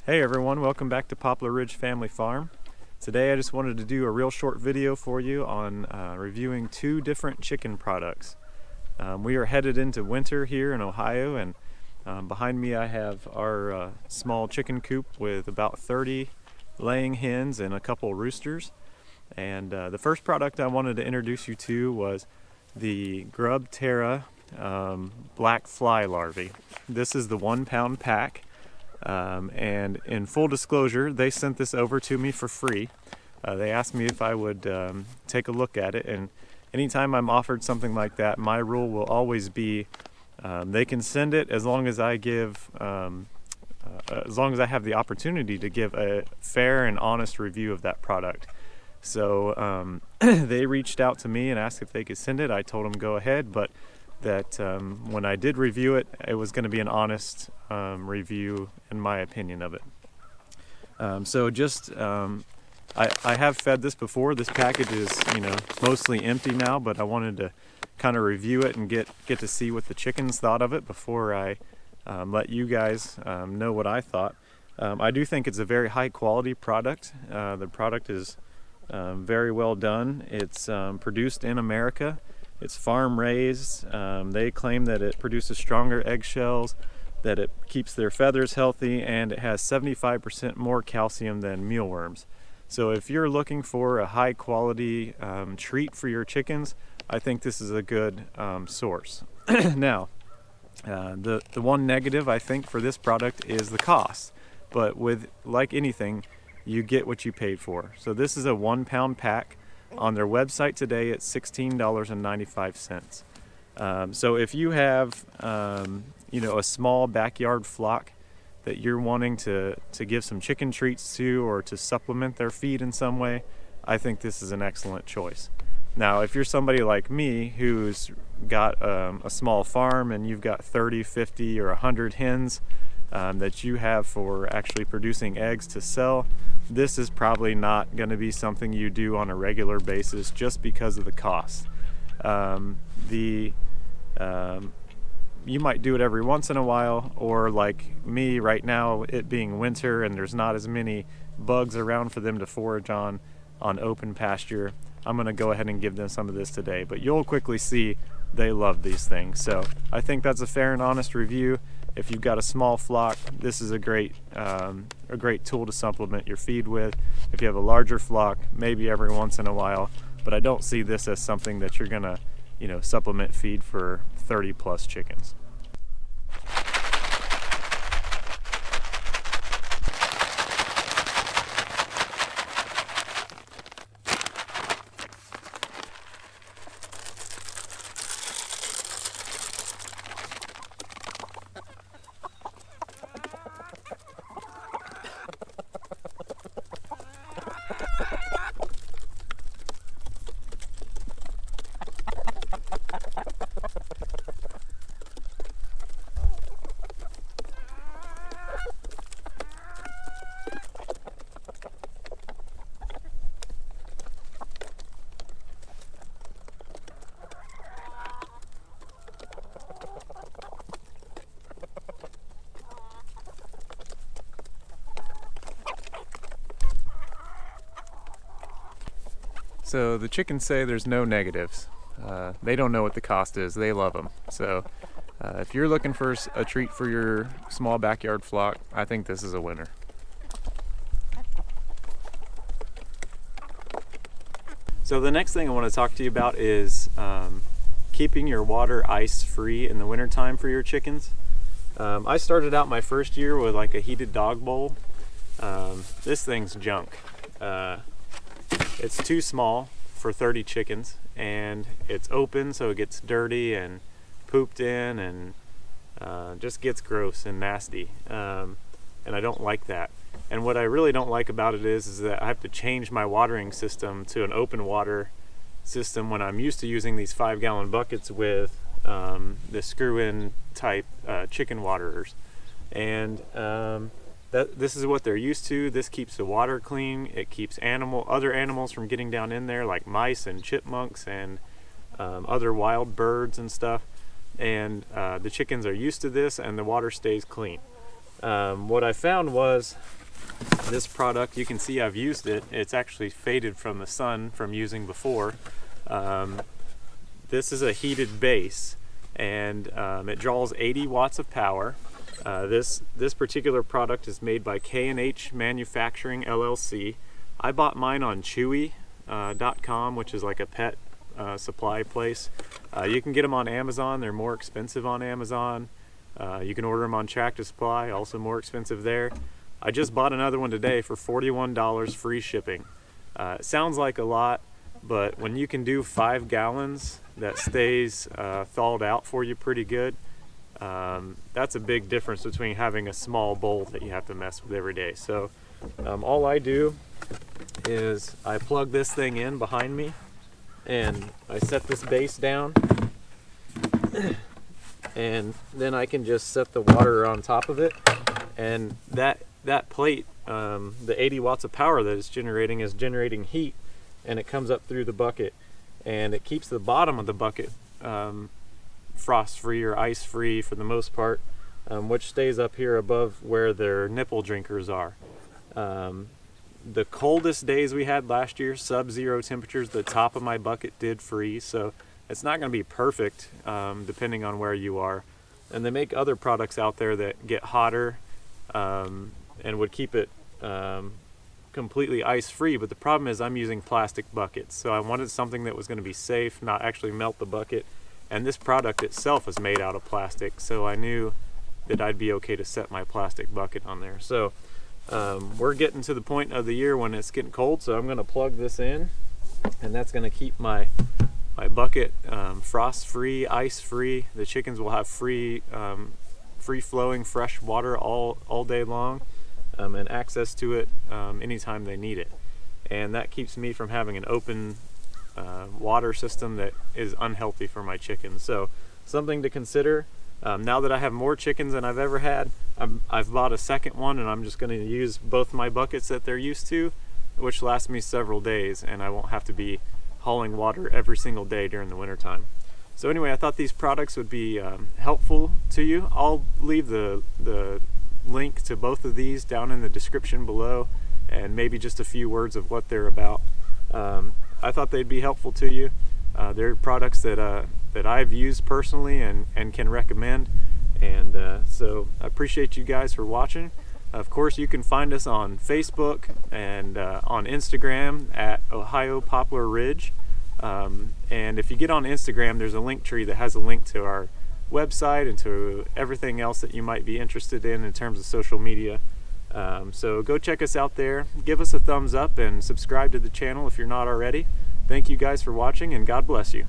Hey everyone, welcome back to Poplar Ridge Family Farm. Today I just wanted to do a real short video for you on reviewing two different chicken products. We are headed into winter here in Ohio, and behind me I have our small chicken coop with about 30 laying hens and a couple roosters. And the first product I wanted to introduce you to was the Grub Terra black fly larvae. This is the 1 pound pack. And in full disclosure, they sent this over to me for free. They asked me if I would take a look at it, and anytime I'm offered something like that, my rule will always be they can send it as long as I give, as long as I have the opportunity to give a fair and honest review of that product. So they reached out to me and asked if they could send it. I told them go ahead, but that when I did review it, it was going to be an honest review in my opinion of it. I have fed this before. This package is, mostly empty now, but I wanted to kind of review it and get to see what the chickens thought of it before I let you guys know what I thought. I do think it's a very high quality product. The product is very well done. It's produced in America. It's farm raised. They claim that it produces stronger eggshells, that it keeps their feathers healthy, and it has 75% more calcium than mealworms. So if you're looking for a high quality treat for your chickens, I think this is a good source. Now, the one negative I think for this product is the cost, but with like anything, you get what you paid for. So this is a 1 pound pack. On their website today, it's $16.95. So if you have, a small backyard flock that you're wanting to give some chicken treats to or to supplement their feed in some way, I think this is an excellent choice. Now, if you're somebody like me who's got a small farm and you've got 30, 50, or 100 hens that you have for actually producing eggs to sell, this is probably not going to be something you do on a regular basis just because of the cost. You might do it every once in a while, or like me right now, it being winter and there's not as many bugs around for them to forage on open pasture, I'm going to go ahead and give them some of this today. But you'll quickly see they love these things. So I think that's a fair and honest review. If you've got a small flock, this is a great tool to supplement your feed with. If you have a larger flock, maybe every once in a while, but I don't see this as something that you're gonna, supplement feed for 30 plus chickens. So the chickens say there's no negatives. They don't know what the cost is. They love them. So if you're looking for a treat for your small backyard flock, I think this is a winner. So the next thing I want to talk to you about is keeping your water ice free in the wintertime for your chickens. I started out my first year with like a heated dog bowl. This thing's junk. It's too small for 30 chickens, and it's open, so it gets dirty and pooped in and just gets gross and nasty, and I don't like that. And what I really don't like about it is that I have to change my watering system to an open water system when I'm used to using these 5-gallon buckets with the screw-in type chicken waterers. And this is what they're used to. This keeps the water clean. It keeps other animals from getting down in there, like mice and chipmunks and other wild birds and stuff. And the chickens are used to this, and the water stays clean. What I found was this product. You can see I've used it. It's actually faded from the sun from using before. This is a heated base, and it draws 80 watts of power. This particular product is made by K&H Manufacturing LLC. I bought mine on Chewy.com, which is like a pet supply place. You can get them on Amazon. They're more expensive on Amazon. You can order them on Tractor Supply, also more expensive there. I just bought another one today for $41 free shipping. It sounds like a lot, but when you can do 5 gallons that stays thawed out for you pretty good, that's a big difference between having a small bowl that you have to mess with every day. So all I do is I plug this thing in behind me, and I set this base down, and then I can just set the water on top of it, and that plate, the 80 watts of power that it's generating is generating heat, and it comes up through the bucket, and it keeps the bottom of the bucket frost free or ice free for the most part, which stays up here above where their nipple drinkers are. The coldest days we had last year, sub-zero temperatures, the top of my bucket did freeze, so it's not going to be perfect depending on where you are. And they make other products out there that get hotter and would keep it completely ice-free, but the problem is I'm using plastic buckets, so I wanted something that was going to be safe, not actually melt the bucket. And this product itself is made out of plastic, so I knew that I'd be okay to set my plastic bucket on there. So we're getting to the point of the year when it's getting cold, so I'm going to plug this in, and that's going to keep my bucket frost-free, ice-free. The chickens will have free-flowing fresh water all day long, and access to it anytime they need it. And that keeps me from having an open water system that is unhealthy for my chickens. So something to consider. Now that I have more chickens than I've ever had, I've bought a second one, and I'm just going to use both my buckets that they're used to, which lasts me several days, and I won't have to be hauling water every single day during the winter time. So anyway, I thought these products would be helpful to you. I'll leave the link to both of these down in the description below, and maybe just a few words of what they're about. I thought they'd be helpful to you. They're products that I've used personally and can recommend. And so I appreciate you guys for watching. Of course, you can find us on Facebook and on Instagram at Ohio Poplar Ridge. And if you get on Instagram, there's a link tree that has a link to our website and to everything else that you might be interested in terms of social media. So go check us out there. Give us a thumbs up and subscribe to the channel if you're not already. Thank you guys for watching, and God bless you.